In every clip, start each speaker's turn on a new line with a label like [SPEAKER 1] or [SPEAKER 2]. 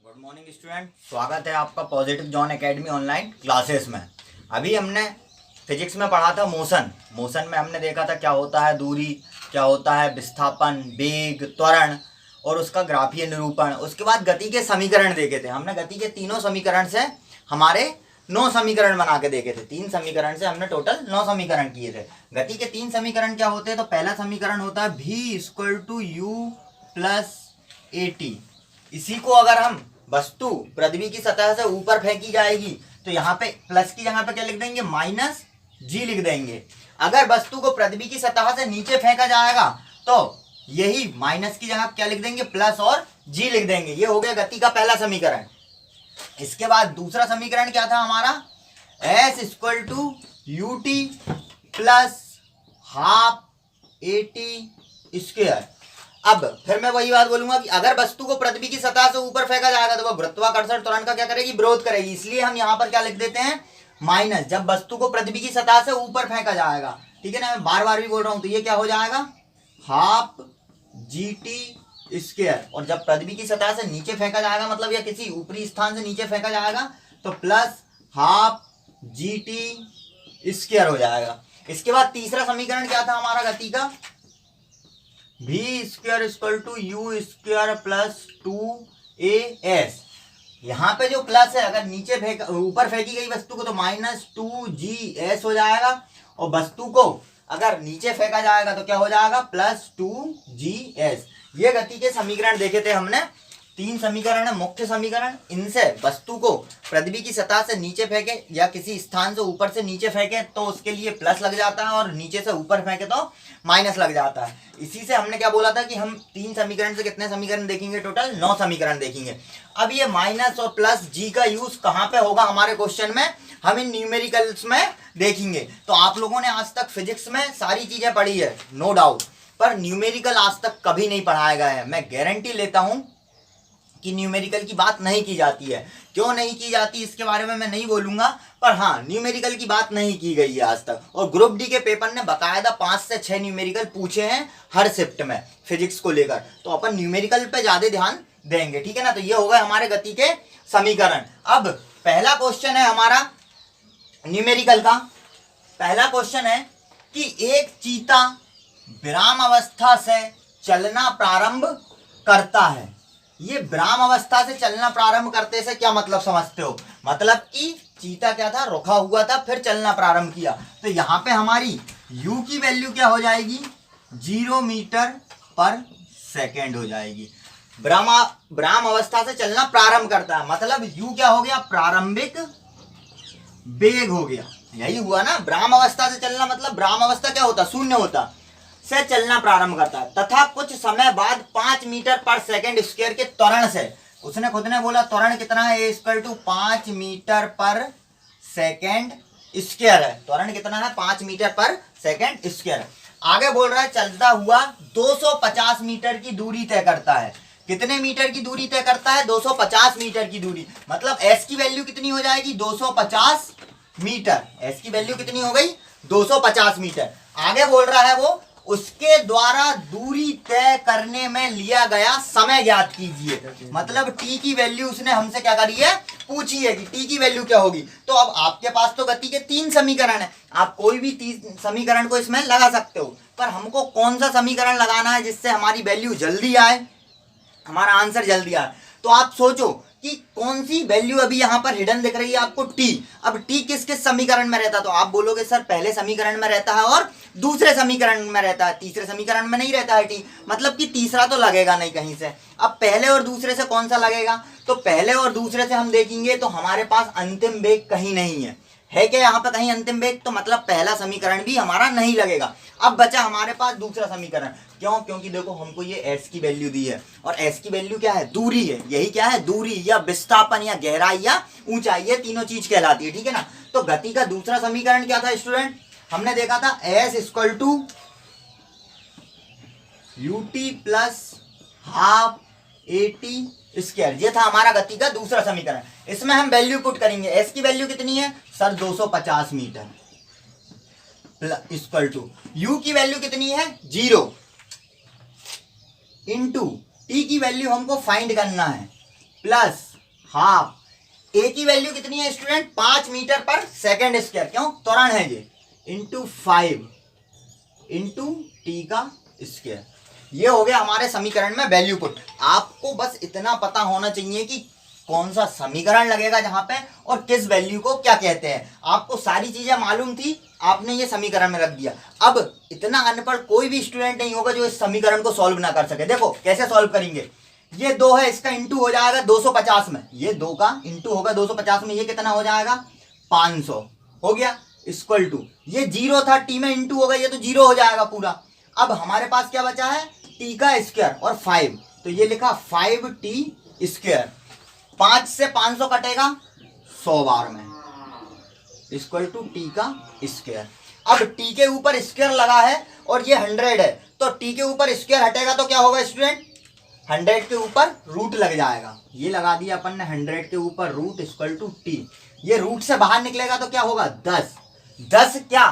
[SPEAKER 1] Good morning student, स्वागत है आपका positive John academy online classes में। अभी हमने फिजिक्स में पढ़ा था मोशन में हमने देखा था क्या होता है दूरी, क्या होता है विस्थापन, वेग, त्वरण और उसका ग्राफीय निरूपण। उसके बाद गति के समीकरण देखे थे हमने। गति के तीनों समीकरण से हमारे 9 समीकरण बना के देखे थे। 3 समीकरण से हमने टोटल 9 समीकरण किए थे। गति के 3 समीकरण क्या होते हैं? तो पहला समीकरण होता है v = u + at। इसी को अगर हम वस्तु पृथ्वी की सतह से ऊपर फेंकी जाएगी तो यहाँ पे प्लस की जगह पे क्या लिख देंगे? -g लिख देंगे। अगर वस्तु को पृथ्वी की सतह से नीचे फेंका जाएगा तो यही माइनस की जगह क्या लिख देंगे? प्लस और g लिख देंगे। ये हो गया गति का पहला समीकरण। इसके बाद दूसरा समीकरण क्या था हमारा? s = ut + ½ at²। अब फिर मैं वही बात बोलूंगा कि अगर वस्तु को पृथ्वी की सतह से ऊपर फेंका जाएगा तो वह गुरुत्वाकर्षण त्वरण का क्या करेगी? विरोध करेगी। इसलिए हम यहाँ पर क्या लिख देते हैं? माइनस। जब वस्तु को पृथ्वी की सतह से ऊपर फेंका जाएगा, ठीक है ना, मैं बार बार भी बोल रहा हूं, तो ये क्या हो जाएगा? ½ gt²। और जब पृथ्वी की सतह से नीचे फेंका जाएगा, मतलब या किसी ऊपरी स्थान से नीचे फेंका जाएगा, तो +½ gt² हो जाएगा। इसके बाद तीसरा समीकरण क्या था हमारा गति का? v² = u² + 2as। यहाँ पे जो प्लस है, अगर नीचे ऊपर फेंकी गई वस्तु को तो -2gs हो जाएगा, और वस्तु को अगर नीचे फेंका जाएगा तो क्या हो जाएगा? +2gs। ये गति के समीकरण देखे थे हमने। 3 समीकरण है मुख्य समीकरण। इनसे वस्तु को पृथ्वी की सतह से नीचे फेंके या किसी स्थान से ऊपर से नीचे फेंके तो उसके लिए प्लस लग जाता है, और नीचे से ऊपर फेंके तो माइनस लग जाता है। इसी से हमने क्या बोला था कि हम 3 समीकरण से कितने समीकरण देखेंगे? टोटल 9 समीकरण देखेंगे। अब ये माइनस और प्लस जी का यूज कहाँ पे होगा हमारे क्वेश्चन में? हम इन न्यूमेरिकल्स में देखेंगे। तो आप लोगों ने आज तक फिजिक्स में सारी चीजें पढ़ी है, नो डाउट, पर न्यूमेरिकल आज तक कभी नहीं पढ़ाया गया है। मैं गारंटी लेता हूं कि न्यूमेरिकल की बात नहीं की जाती है। क्यों नहीं की जाती इसके बारे में मैं नहीं बोलूंगा, पर हाँ, न्यूमेरिकल की बात नहीं की गई है आज तक। और ग्रुप डी के पेपर ने बकायदा 5 से 6 न्यूमेरिकल पूछे हैं हर शिफ्ट में फिजिक्स को लेकर। तो अपन न्यूमेरिकल पे ज्यादा ध्यान देंगे, ठीक है ना। तो ये हो गए हमारे गति के समीकरण। अब पहला क्वेश्चन है हमारा न्यूमेरिकल का। पहला क्वेश्चन है कि एक चीता विराम अवस्था से चलना प्रारंभ करता है। ये विराम अवस्था से चलना प्रारंभ करते से क्या मतलब समझते हो? मतलब कि चीता क्या था? रुका हुआ था, फिर चलना प्रारंभ किया। तो यहाँ पे हमारी u की वैल्यू क्या हो जाएगी? 0 मीटर/सेकेंड हो जाएगी। विराम अवस्था से चलना प्रारंभ करता है, मतलब u क्या हो गया? प्रारंभिक वेग हो गया। यही हुआ ना, विराम अवस्था से चलना, मतलब विराम अवस्था क्या होता? शून्य होता से चलना प्रारंभ करता है, तथा कुछ समय बाद 5 मीटर/सेकेंड² के त्वरण से, उसने खुद ने बोला त्वरण कितना है? a = 5 मीटर/सेकेंड² है। त्वरण कितना है? 5 मीटर/सेकेंड²। आगे बोल रहा है चलता हुआ 250 मीटर की दूरी तय करता है। कितने मीटर की दूरी तय करता है? 250 मीटर की दूरी। मतलब s की वैल्यू कितनी हो जाएगी? 250 मीटर। s की वैल्यू कितनी हो गई? 250 मीटर। आगे बोल रहा है वो उसके द्वारा दूरी तय करने में लिया गया समय ज्ञात कीजिए। मतलब t की वैल्यू उसने हमसे क्या करी है? पूछी है कि t की वैल्यू क्या होगी। तो अब आपके पास तो गति के 3 समीकरण है, आप कोई भी 3 समीकरण को इसमें लगा सकते हो, पर हमको कौन सा समीकरण लगाना है जिससे हमारी वैल्यू जल्दी आए, हमारा आंसर जल्दी आए। तो आप सोचो कि कौन सी वैल्यू अभी यहाँ पर हिडन दिख रही है आपको? t। अब t किस किस समीकरण में रहता है? तो आप बोलोगे सर पहले समीकरण में रहता है और दूसरे समीकरण में रहता है, तीसरे समीकरण में नहीं रहता है t। मतलब कि तीसरा तो लगेगा नहीं कहीं से। अब पहले और दूसरे से कौन सा लगेगा? तो पहले और दूसरे से हम देखेंगे तो हमारे पास अंतिम वेग कहीं नहीं है क्या यहाँ पे कहीं अंतिम वेग? तो मतलब पहला समीकरण भी हमारा नहीं लगेगा। अब बचा हमारे पास दूसरा समीकरण। क्यों? क्योंकि देखो हमको ये s की वैल्यू दी है, और s की वैल्यू क्या है? दूरी है। यही क्या है? दूरी या विस्थापन या गहराई या ऊंचाई, ये तीनों चीज कहलाती है, ठीक है ना। तो गति का दूसरा समीकरण क्या था स्टूडेंट? हमने देखा था s = ut + ½ at²। ये था हमारा गति का दूसरा समीकरण। इसमें हम वैल्यू पुट करेंगे। s की वैल्यू कितनी है सर? 250 मीटर = u की वैल्यू कितनी है? 0 इंटू टी की वैल्यू हमको फाइंड करना है प्लस हाफ। ए की वैल्यू कितनी है स्टूडेंट? 5 मीटर पर सेकेंड स्क्वायर, क्यों? त्वरण है ये, इंटू 5 इंटू टी का स्क्वायर। ये हो गया हमारे समीकरण में वैल्यू पुट। आपको बस इतना पता होना चाहिए कि कौन सा समीकरण लगेगा जहां पे और किस वैल्यू को क्या कहते हैं। आपको सारी चीजें मालूम थी, आपने ये समीकरण में रख दिया। अब इतना अनपढ़ कोई भी स्टूडेंट नहीं होगा जो इस समीकरण को सॉल्व ना कर सके। देखो कैसे सॉल्व करेंगे। ये 2 है, इसका इंटू हो जाएगा 250 में, ये 2 का इंटू होगा 250 में, ये कितना हो जाएगा? 500 हो गया। इक्वल टू ये 0 था, टी में इंटू होगा, ये तो 0 हो जाएगा पूरा। अब हमारे पास क्या बचा है? टी का स्क्वायर और 5, तो ये लिखा 5t स्क्वायर। 5 से 500 कटेगा 100 बार में, इक्वल टू टी का स्क्वायर। अब टी के ऊपर स्क्वायर लगा है और ये 100 है, तो टी के ऊपर स्क्वायर हटेगा तो क्या होगा स्टूडेंट? 100 के ऊपर रूट लग जाएगा। ये लगा दिया अपन ने 100 के ऊपर रूट इक्वल टू टी। ये रूट से बाहर निकलेगा तो क्या होगा? 10 क्या?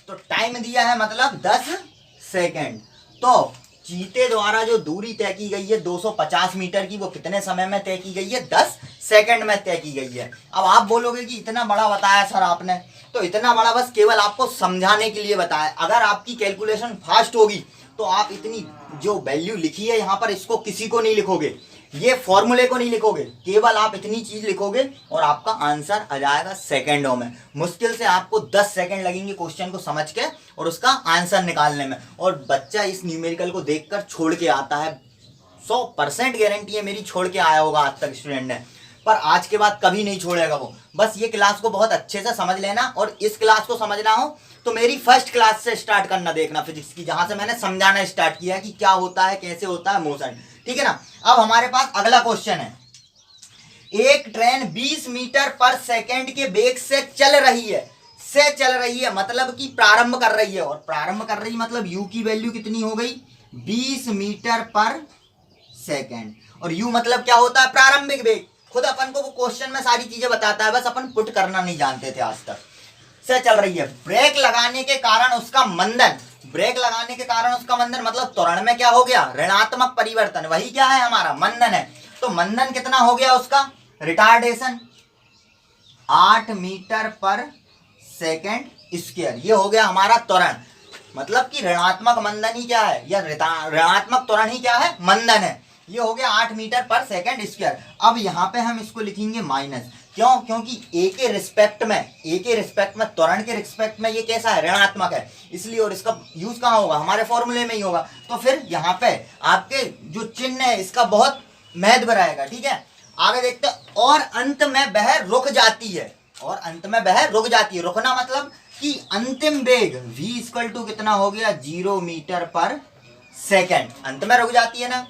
[SPEAKER 1] तो टाइम दिया है मतलब 10 सेकेंड। तो चीते द्वारा जो दूरी तय की गई है 250 मीटर की, वो कितने समय में तय की गई है? 10 सेकंड में तय की गई है। अब आप बोलोगे कि इतना बड़ा बताया सर आपने, तो इतना बड़ा बस केवल आपको समझाने के लिए बताया। अगर आपकी कैलकुलेशन फास्ट होगी तो आप इतनी जो वैल्यू लिखी है यहाँ पर, इसको किसी को नहीं लिखोगे, ये फॉर्मूले को नहीं लिखोगे, केवल आप इतनी चीज लिखोगे और आपका आंसर आ जाएगा सेकेंडों में। मुश्किल से आपको 10 सेकंड लगेंगे क्वेश्चन को समझ के और उसका आंसर निकालने में। और बच्चा इस न्यूमेरिकल को देखकर छोड़ के आता है, 100% गारंटी है मेरी, छोड़ के आया होगा आज तक स्टूडेंट ने, पर आज के बाद कभी नहीं छोड़ेगा वो। बस ये क्लास को बहुत अच्छे से समझ लेना, और इस क्लास को समझना हो तो मेरी फर्स्ट क्लास से स्टार्ट करना देखना फिजिक्स की, जहां से मैंने समझाना स्टार्ट किया है कि क्या होता है, कैसे होता है मोशन। ठीक है ना। अब हमारे पास अगला क्वेश्चन है। एक ट्रेन 20 मीटर पर सेकेंड के वेग से चल रही है, मतलब कि प्रारंभ कर रही है, और प्रारंभ कर रही मतलब यू की वैल्यू कितनी हो गई? 20 मीटर पर सेकेंड। और यू मतलब क्या होता है? प्रारंभिक वेग। खुद अपन को वो क्वेश्चन में सारी चीजें बताता है, बस अपन पुट करना नहीं जानते थे आज तक। से चल रही है, ब्रेक लगाने के कारण उसका मंदन, मतलब त्वरण में क्या हो गया? ऋणात्मक परिवर्तन, वही क्या है हमारा? मंदन है। तो मंदन कितना हो गया उसका? रिटार्डेशन 8 मीटर पर सेकेंड स्क्वायर। ये हो गया हमारा त्वरण, मतलब कि ऋणात्मक मंदन ही क्या है, या ऋणात्मक त्वरण ही क्या है? मंदन है। ये हो गया 8 मीटर पर सेकेंड स्क्वायर। अब यहाँ पे हम इसको लिखेंगे माइनस, क्यों? क्योंकि ए के रिस्पेक्ट में त्वरण के रिस्पेक्ट में ये कैसा है? ऋणात्मक है, इसलिए। और इसका यूज कहाँ होगा? हमारे फॉर्मूले में ही होगा। तो फिर यहाँ पे आपके जो चिन्ह है इसका बहुत महत्व रहेगा। ठीक है, आगे देखते हैं। और अंत में वह रुक जाती है, रुकना मतलब कि अंतिम वेग v इक्वल टू कितना हो गया? 0 मीटर पर सेकेंड। अंत में रुक जाती है ना,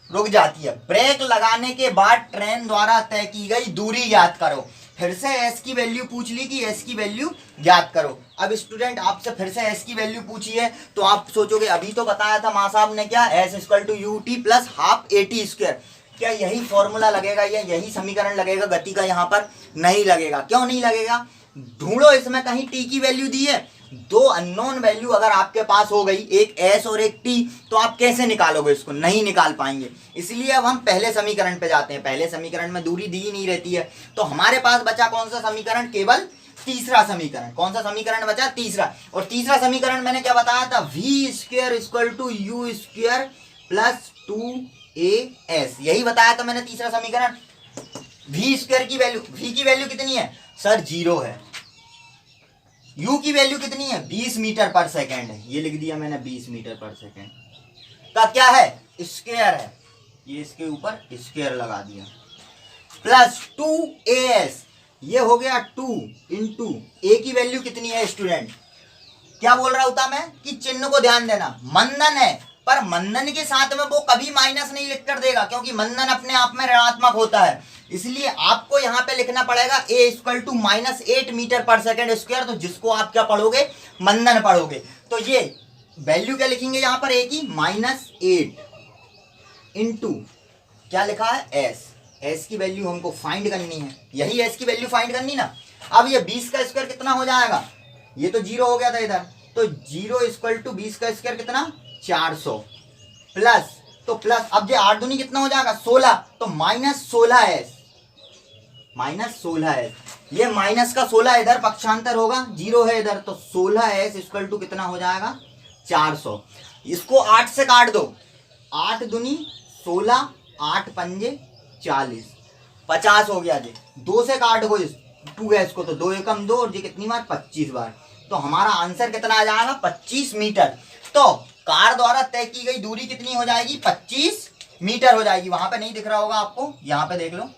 [SPEAKER 1] रुक जाती है। ब्रेक लगाने के बाद ट्रेन द्वारा तय की गई दूरी ज्ञात करो। फिर से s की वैल्यू पूछ ली कि s की वैल्यू ज्ञात करो। अब स्टूडेंट आपसे फिर से s की वैल्यू पूछी है तो आप सोचोगे अभी तो बताया था मां साहब ने क्या? s equal to U T plus half A T square. क्या यही फॉर्मूला लगेगा या यही समीकरण लगेगा गति का? यहाँ पर नहीं लगेगा। क्यों नहीं लगेगा? ढूंढो, इसमें कहीं टी की वैल्यू दी है? 2 अननोन वैल्यू अगर आपके पास हो गई, एक s और एक t, तो आप कैसे निकालोगे इसको? नहीं निकाल पाएंगे। इसलिए अब हम पहले समीकरण पे जाते हैं। पहले समीकरण में दूरी दी ही नहीं रहती है, तो हमारे पास बचा कौन सा समीकरण? केवल तीसरा समीकरण। कौन सा समीकरण बचा? तीसरा। और तीसरा समीकरण मैंने क्या बताया था? v square equal to U square plus 2as, यही बताया था मैंने तीसरा समीकरण। v स्क्वायर की वैल्यू, v की वैल्यू कितनी है सर? 0 है। u की वैल्यू कितनी है? 20 मीटर पर सेकेंड है, ये लिख दिया मैंने 20 मीटर पर सेकेंड का क्या है? स्क्वायर है, ये इसके ऊपर स्क्वायर लगा दिया, प्लस 2as, ये हो गया 2 इंटू ए की वैल्यू कितनी है स्टूडेंट? क्या बोल रहा होता मैं कि चिन्ह को ध्यान देना, मंदन है, पर मंदन के साथ में वो कभी माइनस नहीं लिख कर देगा, क्योंकि मंदन अपने आप में ऋणात्मक होता है। इसलिए आपको यहाँ पे लिखना पड़ेगा a इक्वल टू -8 मीटर पर सेकेंड स्क्वायर। तो जिसको आप क्या पढ़ोगे? मंदन पढ़ोगे। तो ये वैल्यू क्या लिखेंगे यहाँ पर? a की -8 इंटू क्या लिखा है? s की वैल्यू हमको फाइंड करनी है, यही s की वैल्यू फाइंड करनी ना। अब ये 20 का स्क्वायर कितना हो जाएगा? ये तो 0 हो गया था इधर, तो 0 इक्वल टू 20 का स्क्वायर कितना? 400 प्लस, तो प्लस, अब ये 8 दूनी कितना हो जाएगा? 16, तो -16s -16s। ये माइनस का 16 इधर पक्षांतर होगा, 0 है इधर, तो 16s इक्वल टू कितना हो जाएगा 400। इसको 8 से काट दो, 8 दूनी 16, 8 पंजे 40, 50 हो गया। जी 2 से काट दो इस 2s को, तो 2 एकम 2 और ये कितनी बार 25 बार, तो हमारा आंसर कितना आ जाएगा 25 मीटर। तो कार द्वारा तय की गई दूरी कितनी हो जाएगी 25 मीटर हो जाएगी। वहां पे नहीं दिख रहा होगा आपको, यहाँ पे देख लो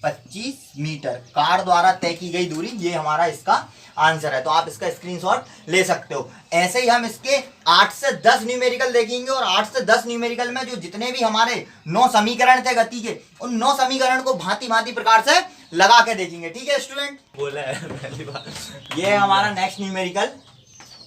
[SPEAKER 1] 25 मीटर कार द्वारा तय की गई दूरी, ये हमारा इसका आंसर है। तो आप इसका स्क्रीनशॉट ले सकते हो। ऐसे ही हम इसके 8 से 10 न्यूमेरिकल देखेंगे और 8 से 10 न्यूमेरिकल में जो जितने भी हमारे 9 समीकरण थे गति के, उन 9 समीकरण को भांति भांति प्रकार से लगा के देखेंगे। ठीक है स्टूडेंट, बोला है पहली बार। ये हमारा नेक्स्ट न्यूमेरिकल,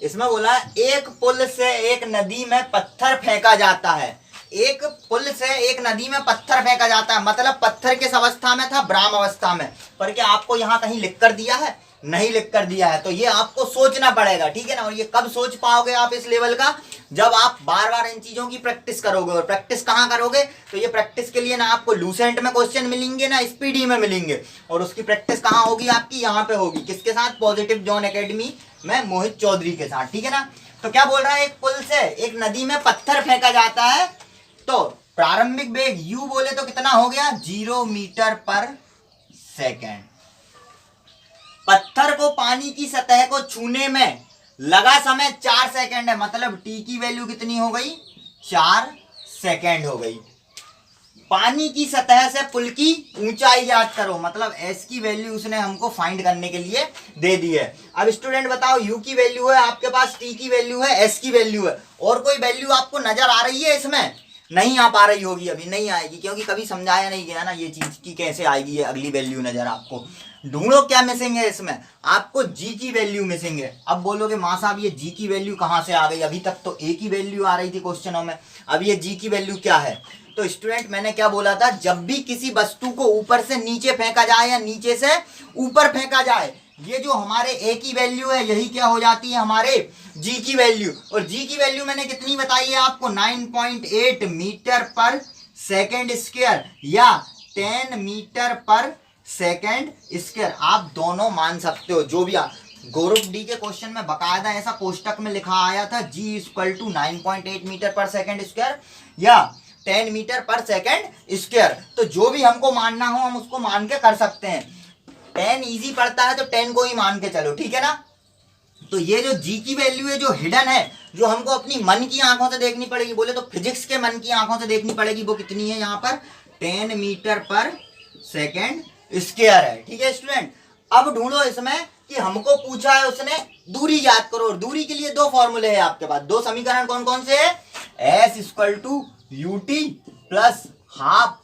[SPEAKER 1] इसमें बोला है एक पुल से एक नदी में पत्थर फेंका जाता है। एक पुल से एक नदी में पत्थर फेंका जाता है, मतलब पत्थर किस अवस्था में था, ब्राह्म अवस्था में। पर क्या आपको यहाँ कहीं लिख कर दिया है, नहीं लिख कर दिया है, तो ये आपको सोचना पड़ेगा। ठीक है ना, और ये कब सोच पाओगे आप इस लेवल का, जब आप बार बार इन चीजों की प्रैक्टिस करोगे। और प्रैक्टिस कहाँ करोगे, तो ये प्रैक्टिस के लिए ना आपको लूसेंट में क्वेश्चन मिलेंगे ना स्पीडी में मिलेंगे, और उसकी प्रैक्टिस कहाँ होगी आपकी, यहाँ पे होगी। किसके साथ, पॉजिटिव जोन एकेडमी में मोहित चौधरी के साथ। ठीक है ना, तो क्या बोल रहा है, एक पुल से एक नदी में पत्थर फेंका जाता है, तो प्रारंभिक वेग u बोले तो कितना हो गया 0 मीटर पर सेकेंड। पत्थर को पानी की सतह को छूने में लगा समय 4 सेकेंड है, मतलब t की वैल्यू कितनी हो गई 4 सेकेंड हो गई। पानी की सतह से पुल की ऊंचाई याद करो, मतलब s की वैल्यू उसने हमको फाइंड करने के लिए दे दी है। अब स्टूडेंट बताओ, u की वैल्यू है आपके पास, t की वैल्यू है, s की वैल्यू है, और कोई वैल्यू आपको नजर आ रही है इसमें, नहीं आ पा रही होगी, अभी नहीं आएगी क्योंकि कभी समझाया नहीं गया ना ये चीज की कैसे आएगी ये अगली वैल्यू नजर आपको। ढूंढो क्या मिसिंग है इसमें, आपको g की वैल्यू मिसिंग है। अब बोलोगे मां साहब ये g की वैल्यू कहां से आ गई, अभी तक तो a की वैल्यू आ रही थी क्वेश्चनों में, अब ये g की वैल्यू क्या है। तो स्टूडेंट मैंने क्या बोला था, जब भी किसी वस्तु को ऊपर से नीचे फेंका जाए या नीचे से ऊपर फेंका जाए, ये जो हमारे a की वैल्यू है यही क्या हो जाती है हमारे g की वैल्यू। और g की वैल्यू मैंने कितनी बताई है आपको, 9.8 मीटर पर सेकेंड स्क्वायर या 10 मीटर पर सेकेंड स्क्वायर, आप दोनों मान सकते हो। जो भी गौरव डी के क्वेश्चन में बकायदा ऐसा कोष्टक में लिखा आया था, g इक्वल टू 9.8 मीटर पर सेकेंड स्क्वायर या 10 मीटर पर सेकेंड स्क्वायर। तो जो भी हमको मानना हो हम उसको मान के कर सकते हैं। 10 इजी पड़ता है तो 10 को ही मान के चलो, ठीक है ना। तो ये जो g की वैल्यू है जो हिडन है, जो हमको अपनी मन की आंखों से देखनी पड़ेगी, बोले तो फिजिक्स के मन की आंखों से देखनी पड़ेगी, वो कितनी है यहाँ पर 10 मीटर पर सेकेंड स्क्वायर है। ठीक है स्टूडेंट, अब ढूंढो इसमें कि हमको पूछा है उसने दूरी याद करो, और दूरी के लिए दो फॉर्मूले है आपके पास, दो समीकरण कौन कौन से है, s equal to ut plus half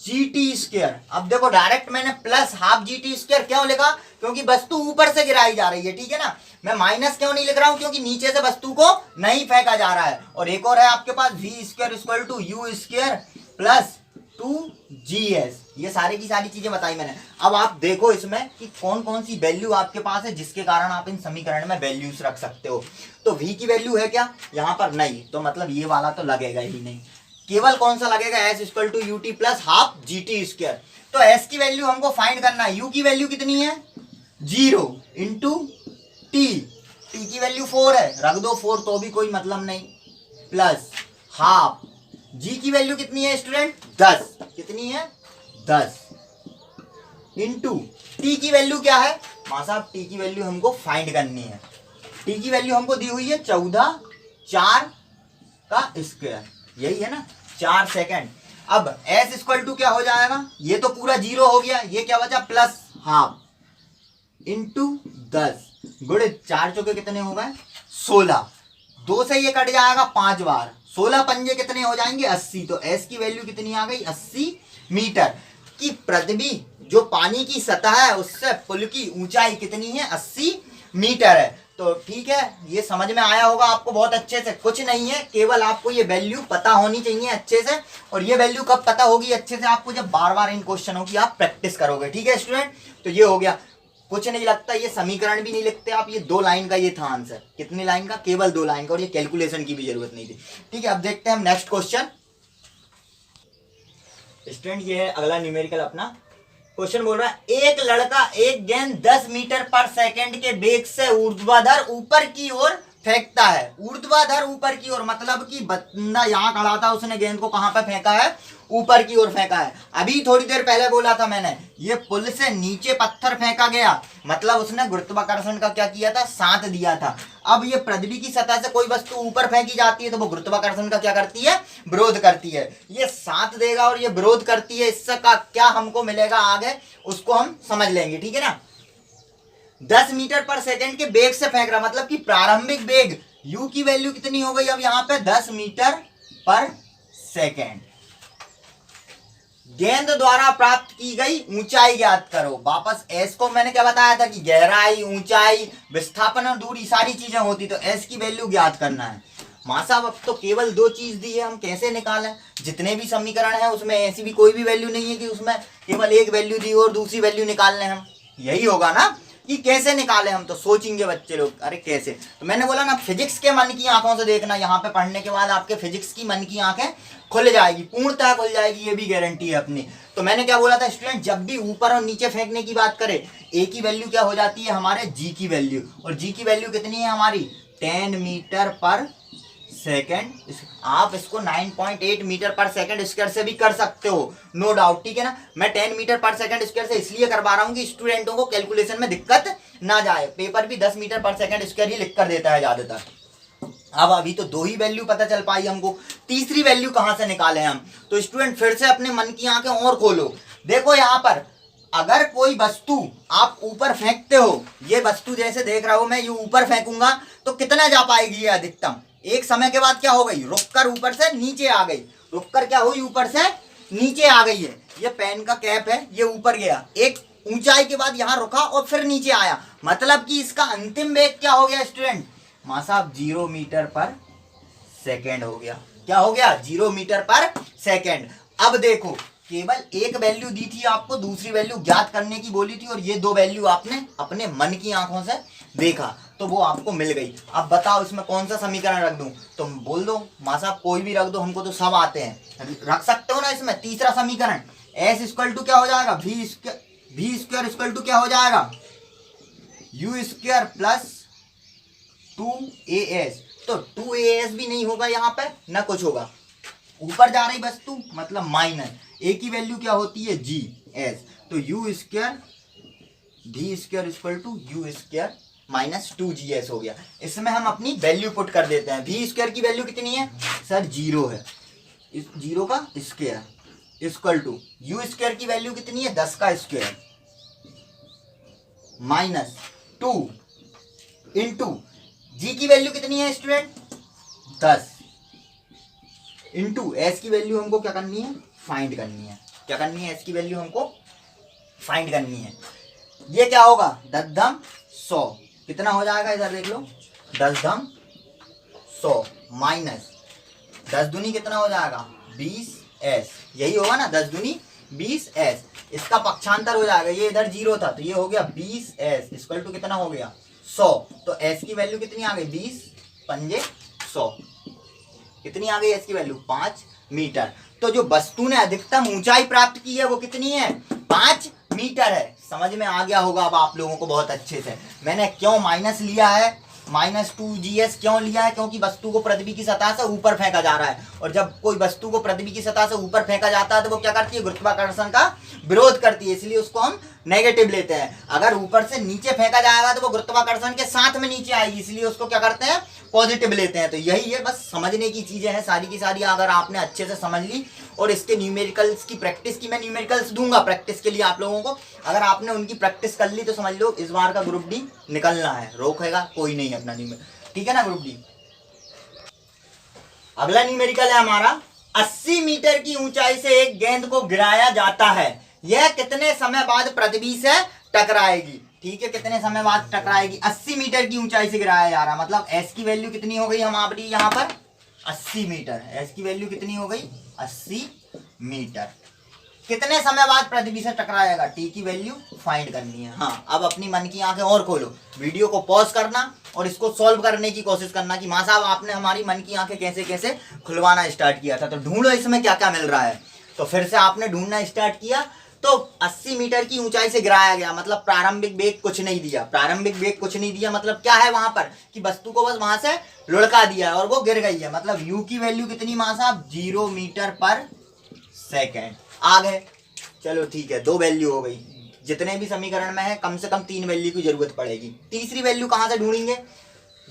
[SPEAKER 1] GT square. अब देखो डायरेक्ट मैंने प्लस हाफ GT स्क्वायर क्यों लिखा, क्योंकि वस्तु ऊपर से गिराई जा रही है, ठीक है ना। मैं माइनस क्यों नहीं लिख रहा हूं, क्योंकि नीचे से वस्तु को नहीं फेंका जा रहा है। और एक और है आपके पास v square equal to u square plus 2GS। ये सारी की सारी चीजें बताई मैंने। अब आप देखो इसमें कि कौन कौन सी वैल्यू आपके पास है जिसके कारण आप इन समीकरण में वैल्यूज रख सकते हो। तो v की वैल्यू है क्या यहाँ पर, नहीं, तो मतलब ये वाला तो लगेगा ही नहीं, केवल कौन सा लगेगा s equal to ut plus half GT square. तो s की वैल्यू हमको फाइंड करना है, u की वैल्यू कितनी है 0 इंटू t की वैल्यू 4 है, रख दो 4 तो भी कोई मतलब नहीं, प्लस हाफ g की वैल्यू कितनी है स्टूडेंट 10, कितनी है 10 इंटू t की वैल्यू क्या है मां साहब, t की वैल्यू हमको फाइंड करनी है। t की वैल्यू हमको दी हुई है 14 4 का स्क्वायर, यही है ना 4 सेकेंड। अब s इक्वल टू क्या हो जाएगा, ये तो पूरा 0 हो गया, ये क्या बचा प्लस हाफ इंटू 10 गुणे 4 चौके कितने हो गए 16, 2 से ये कट जाएगा 5 बार, 16 पंजे कितने हो जाएंगे 80। तो s की वैल्यू कितनी आ गई 80 मीटर की। पृथ्वी जो पानी की सतह है उससे पुल की ऊंचाई कितनी है 80 मीटर है। तो ठीक है, ये समझ में आया होगा आपको बहुत अच्छे से, कुछ नहीं है, केवल आपको ये वैल्यू पता होनी चाहिए अच्छे से। और ये वैल्यू कब पता होगी अच्छे से आपको, जब बार बार इन क्वेश्चनों की आप प्रैक्टिस करोगे। ठीक है स्टूडेंट, तो ये हो गया, कुछ नहीं लगता, ये समीकरण भी नहीं लिखते आप, ये 2 लाइन का ये था आंसर। कितनी लाइन का, केवल 2 लाइन का, और ये कैलकुलेशन की भी जरूरत नहीं थी। ठीक है, अब देखते हैं हम नेक्स्ट क्वेश्चन। स्टूडेंट ये है अगला न्यूमेरिकल अपना, क्वेश्चन बोल रहा है एक लड़का एक गेंद 10 मीटर पर सेकंड के वेग से ऊर्ध्वाधर ऊपर की ओर फेंकता है। ऊर्ध्वाधर ऊपर की ओर मतलब कि बंदा यहाँ खड़ा था, उसने गेंद को कहां पर फेंका है? ऊपर की ओर फेंका है। अभी थोड़ी देर पहले बोला था मैंने, ये पुल से नीचे पत्थर फेंका गया, मतलब उसने गुरुत्वाकर्षण का क्या किया था? साथ दिया था। अब ये पृथ्वी की सतह से कोई वस्तु ऊपर फेंकी जाती है तो वो गुरुत्वाकर्षण का क्या करती है? विरोध करती है। ये साथ देगा और ये विरोध करती है, इसका क्या हमको मिलेगा आगे उसको हम समझ लेंगे, ठीक है ना। 10 मीटर पर सेकंड के वेग से फेंक रहा, मतलब कि प्रारंभिक वेग u की वैल्यू कितनी हो गई? अब यहाँ पे 10 मीटर पर सेकंड। गेंद द्वारा प्राप्त की गई ऊंचाई ज्ञात करो। वापस s को मैंने क्या बताया था कि गहराई, ऊंचाई, विस्थापन और दूरी सारी चीजें होती, तो s की वैल्यू ज्ञात करना है। मां साहब अब तो केवल 2 चीज दी है, हम कैसे निकालें? जितने भी समीकरण है उसमें ऐसी भी कोई भी वैल्यू नहीं है कि उसमें केवल एक वैल्यू दी और दूसरी वैल्यू निकालने हम। यही होगा ना कि कैसे निकाले? हम तो सोचेंगे बच्चे लोग, अरे कैसे? तो मैंने बोला ना, फिजिक्स के मन की आंखों से देखना। यहाँ पे पढ़ने के बाद आपके फिजिक्स की मन की आंखें खुल जाएगी, पूर्णतः खुल जाएगी, ये भी गारंटी है अपनी। तो मैंने क्या बोला था स्टूडेंट, जब भी ऊपर और नीचे फेंकने की बात करें, ए की वैल्यू क्या हो जाती है हमारे? जी की वैल्यू। और जी की वैल्यू कितनी है हमारी? 10 मीटर पर सेकेंड। आप इसको 9.8 मीटर पर सेकेंड स्क्वायर से भी कर सकते हो, नो डाउट, ठीक है ना। मैं 10 मीटर पर सेकेंड स्क्वायर से इसलिए करवा रहा हूँ कि स्टूडेंटों को कैलकुलेशन में दिक्कत ना जाए। पेपर भी 10 मीटर पर सेकेंड स्क्वायर ही लिख कर देता है ज्यादातर। अब अभी तो 2 ही वैल्यू पता चल पाई हमको, तीसरी वैल्यू कहां से निकाले हम? तो स्टूडेंट फिर से अपने मन की आंखें और खोलो। देखो यहाँ पर अगर कोई वस्तु आप ऊपर फेंकते हो, ये वस्तु जैसे देख रहा हो मैं, ये ऊपर फेंकूंगा तो कितना जा पाएगी? ये अधिकतम एक समय के बाद क्या हो गई? रुककर ऊपर से नीचे आ गई। रुककर क्या हुई? ऊपर से नीचे आ गई है। ये पेन का कैप है, ये ऊपर गया, एक ऊंचाई के बाद यहाँ रुका और फिर नीचे आया, मतलब कि इसका अंतिम वेग क्या हो गया स्टूडेंट? मां साहब 0 मीटर पर सेकेंड हो गया। क्या हो गया? 0 मीटर पर सेकेंड। अब देखो केवल एक वैल्यू दी थी आपको, दूसरी वैल्यू ज्ञात करने की बोली थी, और ये 2 वैल्यू आपने अपने मन की आंखों से देखा तो वो आपको मिल गई। अब बताओ इसमें कौन सा समीकरण रख दूं? तो बोल दो मां साहब कोई भी रख दो, हमको तो सब आते हैं। रख सकते हो ना इसमें तीसरा समीकरण, s इक्वल टू क्या हो जाएगा? v स्क्वायर इक्वल टू क्या हो जाएगा? u square plus 2as। तो 2as भी नहीं होगा यहाँ पे, ना कुछ होगा। ऊपर जा रही वस्तु मतलब माइनस, a की वैल्यू क्या होती है? gs। तो u square v square equal to u square minus 2gs हो गया। इसमें हम अपनी वैल्यू पुट कर देते हैं। v स्क्वायर की वैल्यू कितनी है सर? 0 है, इस 0 का square equal to u square की वैल्यू कितनी है? 10 का स्क्वायर माइनस 2 इंटू g की वैल्यू कितनी है स्टूडेंट? 10 इंटू s की वैल्यू हमको क्या करनी है? फाइंड करनी है। क्या करनी है? s की वैल्यू हमको फाइंड करनी है। ये क्या होगा? 10 धम 100 कितना हो जाएगा? इधर देख लो, 10 धम 100 माइनस 10 दूनी कितना हो जाएगा? 20s। यही होगा ना, 10 दूनी 20s। इसका पक्षांतर हो जाएगा, ये इधर 0 था तो ये हो गया 20s इक्वल टू कितना हो गया? 100। तो s की वैल्यू कितनी आ गई? 20 पंजे 100। कितनी आ गई s की वैल्यू? 5 मीटर। तो जो वस्तु ने अधिकतम ऊंचाई प्राप्त की है वो कितनी है? 5 मीटर है। समझ में आ गया होगा अब आप लोगों को बहुत अच्छे से। मैंने क्यों माइनस लिया है? -2gs क्यों लिया है? क्योंकि वस्तु को पृथ्वी की सतह से ऊपर फेंका जा रहा है, और जब कोई वस्तु को पृथ्वी की सतह से ऊपर फेंका जाता है तो वो क्या करती है? गुरुत्वाकर्षण का विरोध करती है, इसलिए उसको हम नेगेटिव लेते हैं। अगर ऊपर से नीचे फेंका जाएगा तो वो गुरुत्वाकर्षण के साथ में नीचे आएगी, इसलिए उसको क्या करते हैं? पॉजिटिव लेते हैं। तो यही है, बस समझने की चीजें हैं सारी की सारी। अगर आपने अच्छे से समझ ली, और इसके न्यूमेरिकल्स की प्रैक्टिस की, मैं न्यूमेरिकल्स दूंगा प्रैक्टिस के लिए आप लोगों को, अगर आपने उनकी प्रैक्टिस कर ली तो समझ लो इस बार का ग्रुप डी निकलना है, रोकेगा कोई नहीं अपना न्यूमेरिकल, ठीक है ना ग्रुप डी। अगला न्यूमेरिकल है हमारा, 80 मीटर की ऊंचाई से एक गेंद को गिराया जाता है, यह कितने समय बाद पृथ्वी से टकराएगी? ठीक है, कितने समय बाद टकराएगी? 80 मीटर की ऊंचाई से गिराया जा रहा, मतलब s की वैल्यू कितनी हो गई हमारी यहाँ पर? 80 मीटर। s की वैल्यू कितनी हो गई? 80 मीटर। कितने समय बाद पृथ्वी से टकराएगा? t की वैल्यू फाइंड करनी है। हाँ, अब अपनी मन की आंखें और खोलो, वीडियो को पॉज करना और इसको सॉल्व करने की कोशिश करना कि मां साहब आपने हमारी मन की आंखें कैसे कैसे खुलवाना स्टार्ट किया था। तो ढूंढो इसमें क्या क्या मिल रहा है। तो फिर से आपने ढूंढना स्टार्ट किया तो 80 मीटर की ऊंचाई से गिराया गया, मतलब प्रारंभिक वेग कुछ नहीं दिया। प्रारंभिक वेग कुछ नहीं दिया मतलब क्या है वहां पर कि वस्तु को बस वहां से लुढ़का दिया है और वो गिर गई है। मतलब u की वैल्यू कितनी मां साहब 0 मीटर पर सेकेंड। आ गए, चलो ठीक है, 2 वैल्यू हो गई। जितने भी समीकरण में है कम से कम 3 वैल्यू की जरूरत पड़ेगी। तीसरी वैल्यू कहां से ढूंढेंगे?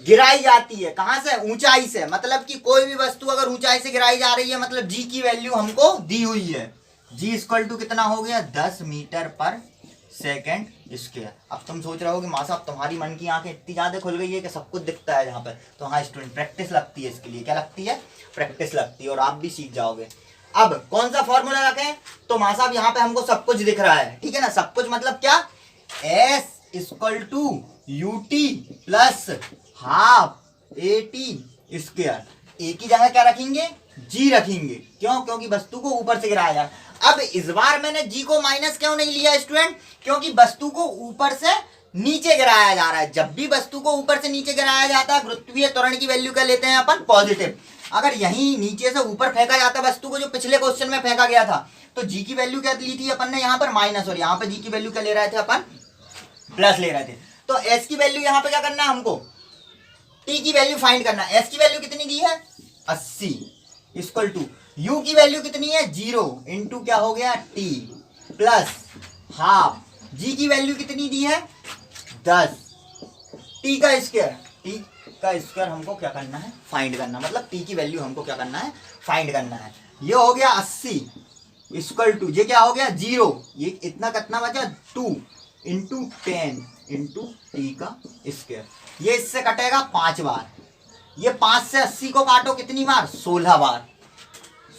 [SPEAKER 1] गिराई जाती है कहां से? ऊंचाई से। मतलब कि कोई भी वस्तु अगर ऊंचाई से गिराई जा रही है मतलब जी की वैल्यू हमको दी हुई है। जी इक्वल टू कितना हो गया 10 मीटर पर सेकेंड स्क्वायर। अब तुम सोच रहे हो कि मां साहब तुम्हारी मन की आंखें इतनी ज्यादा खुल गई है कि सब कुछ दिखता है जहां पर। तो हाँ स्टूडेंट, प्रैक्टिस लगती है इसके लिए। क्या लगती है? प्रैक्टिस लगती है और आप भी सीख जाओगे। अब कौन सा फॉर्मूला रखें? तो मां साहब यहाँ पे हमको सब कुछ दिख रहा है, ठीक है ना। सब कुछ मतलब क्या? S equal to U T plus half A T square. A की जगह क्या रखेंगे? जी रखेंगे। क्यों? क्योंकि वस्तु को ऊपर से गिराया जा। अब इस बार मैंने जी को माइनस क्यों नहीं लिया स्टूडेंट? क्योंकि वस्तु को ऊपर से नीचे गिराया जा रहा है। जब भी वस्तु को ऊपर से नीचे गिराया जाता है गुरुत्वीय त्वरण की वैल्यू क्या लेते हैं अपन? पॉजिटिव। अगर यहीं नीचे से ऊपर फेंका जाता वस्तु को, जो पिछले क्वेश्चन में फेंका गया था, तो जी की वैल्यू क्या ली थी अपन ने यहाँ पर? माइनस। और यहाँ पर जी की वैल्यू क्या ले रहे थे अपन? प्लस ले रहे थे। तो एस की वैल्यू यहाँ पे क्या करना है हमको? टी की वैल्यू फाइंड करना है। एस की वैल्यू कितनी दी है? 80 इक्वल टू यू की वैल्यू कितनी है? 0 इंटू क्या हो गया? T plus half. जी की वैल्यू कितनी दी है? 10 टी का स्क्वायर। टी का स्क्वायर हमको क्या करना है? फाइंड करना। मतलब टी की वैल्यू हमको क्या करना है? फाइंड करना है। ये हो गया 80 इक्वल टू, ये क्या हो गया? 0। ये इतना कितना बचा? 2 इंटू 10 इंटू टी का स्क्वायर। ये इससे कटेगा 5 बार। ये 5 से 80 को काटो कितनी बार? 16 बार।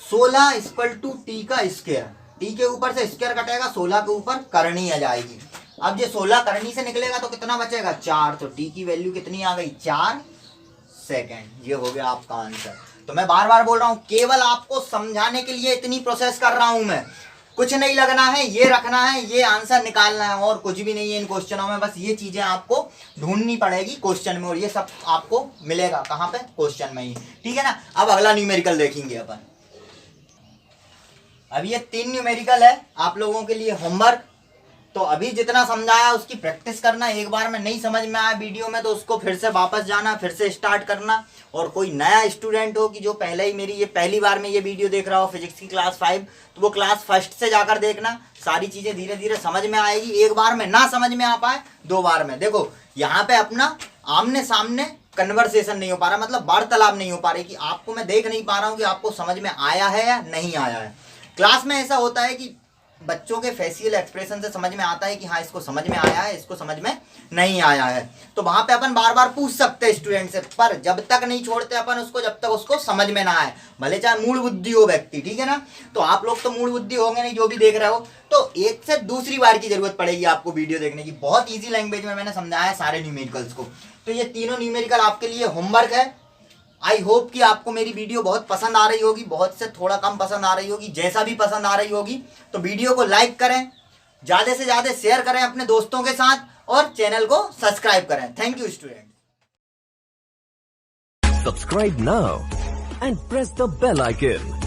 [SPEAKER 1] 16 इक्वल टू टी का स्क्वायर। टी के ऊपर से स्क्वायर कटेगा, 16 के ऊपर करनी आ जाएगी। अब ये 16 करनी से निकलेगा तो कितना बचेगा? 4। तो टी की वैल्यू कितनी आ गई? 4 सेकेंड। ये हो गया आपका आंसर। तो मैं बार बार बोल रहा हूं, केवल आपको समझाने के लिए इतनी प्रोसेस कर रहा हूं मैं। कुछ नहीं लगना है, ये रखना है, ये आंसर निकालना है और कुछ भी नहीं है इन क्वेश्चनों में। बस ये चीजें आपको ढूंढनी पड़ेगी क्वेश्चन में और ये सब आपको मिलेगा कहां पे? क्वेश्चन में ही, ठीक है ना। अब अगला न्यूमेरिकल देखेंगे अपन। अब ये 3 न्यूमेरिकल है आप लोगों के लिए होमवर्क। तो अभी जितना समझाया उसकी प्रैक्टिस करना। एक बार में नहीं समझ में आया वीडियो में तो उसको फिर से वापस जाना, फिर से स्टार्ट करना। और कोई नया स्टूडेंट हो कि जो पहले ही मेरी ये पहली बार में ये वीडियो देख रहा हो फिजिक्स की क्लास 5, तो वो क्लास फर्स्ट से जाकर देखना। सारी चीजें धीरे धीरे समझ में आएगी। एक बार में ना समझ में आ पाए 2 बार में। देखो यहाँ पे अपना आमने सामने कन्वर्सेशन नहीं हो पा रहा, मतलब वार्तालाप नहीं हो पा रही कि आपको मैं देख नहीं पा रहा हूँ कि आपको समझ में आया है या नहीं आया है। क्लास में ऐसा होता है कि बच्चों के फेशियल एक्सप्रेशन से समझ में आता है कि हाँ इसको समझ में आया है, इसको समझ में नहीं आया है। तो वहां पे अपन बार बार पूछ सकते हैं स्टूडेंट से, पर जब तक नहीं छोड़ते अपन उसको जब तक उसको समझ में ना आए, भले चाहे मूड बुद्धि हो व्यक्ति, ठीक है ना। तो आप लोग तो मूड बुद्धि होंगे नहीं जो भी देख रहे हो, तो एक से दूसरी बार की जरूरत पड़ेगी आपको वीडियो देखने की। बहुत ईजी लैंग्वेज में मैंने समझाया सारे न्यूमेरिकल्स को। तो ये तीनों न्यूमेरिकल आपके लिए होमवर्क है। आई होप कि आपको मेरी वीडियो बहुत पसंद आ रही होगी, बहुत से थोड़ा कम पसंद आ रही होगी, जैसा भी पसंद आ रही होगी। तो वीडियो को लाइक करें, ज़्यादा से ज़्यादा शेयर करें अपने दोस्तों के साथ और चैनल को सब्सक्राइब करें। Thank you student.
[SPEAKER 2] Subscribe now and press the bell icon.